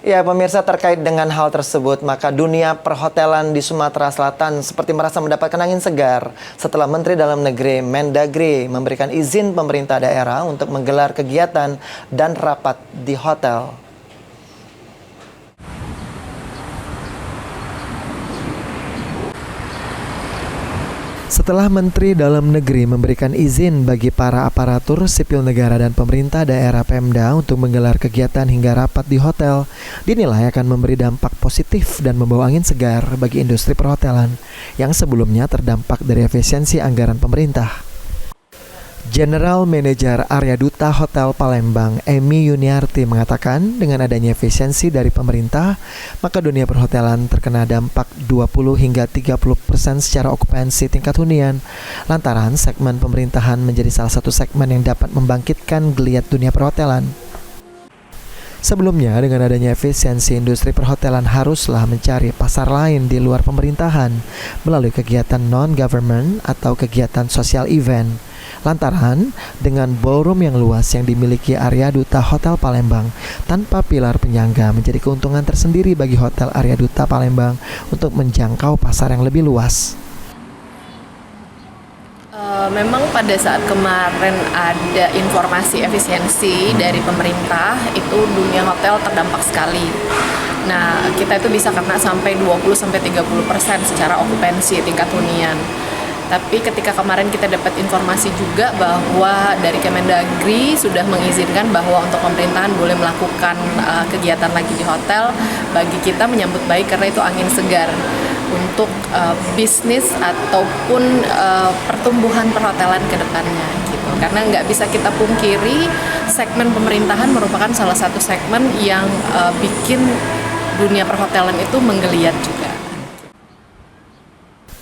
Ya, pemirsa, terkait dengan hal tersebut, maka dunia perhotelan di Sumatera Selatan seperti merasa mendapatkan angin segar setelah Menteri Dalam Negeri Mendagri memberikan izin pemerintah daerah untuk menggelar kegiatan dan rapat di hotel. Setelah Menteri Dalam Negeri memberikan izin bagi para aparatur sipil negara dan pemerintah daerah Pemda untuk menggelar kegiatan hingga rapat di hotel, dinilai akan memberi dampak positif dan membawa angin segar bagi industri perhotelan yang sebelumnya terdampak dari efisiensi anggaran pemerintah. General Manager Arya Duta Hotel Palembang, Emi Yuniarti, mengatakan dengan adanya efisiensi dari pemerintah, maka dunia perhotelan terkena dampak 20 hingga 30% secara okupansi tingkat hunian, lantaran segmen pemerintahan menjadi salah satu segmen yang dapat membangkitkan geliat dunia perhotelan. Sebelumnya, dengan adanya efisiensi, industri perhotelan haruslah mencari pasar lain di luar pemerintahan melalui kegiatan non-government atau kegiatan sosial event. Lantaran, dengan ballroom yang luas yang dimiliki Arya Duta Hotel Palembang, tanpa pilar penyangga menjadi keuntungan tersendiri bagi Hotel Arya Duta Palembang untuk menjangkau pasar yang lebih luas. Memang pada saat kemarin ada informasi efisiensi dari pemerintah, itu dunia hotel terdampak sekali. Nah, kita itu bisa kena sampai 20-30% secara okupansi tingkat hunian. Tapi ketika kemarin kita dapat informasi juga bahwa dari Kemendagri sudah mengizinkan bahwa untuk pemerintahan boleh melakukan kegiatan lagi di hotel, bagi kita menyambut baik karena itu angin segar untuk bisnis ataupun pertumbuhan perhotelan ke depannya gitu. Karena nggak bisa kita pungkiri, segmen pemerintahan merupakan salah satu segmen yang bikin dunia perhotelan itu menggeliat juga.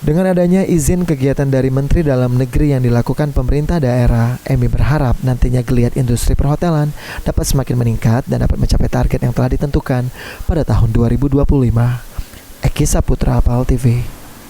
Dengan adanya izin kegiatan dari Menteri Dalam Negeri yang dilakukan pemerintah daerah, Emi berharap nantinya geliat industri perhotelan dapat semakin meningkat dan dapat mencapai target yang telah ditentukan pada tahun 2025. Eki Saputra, PAL TV.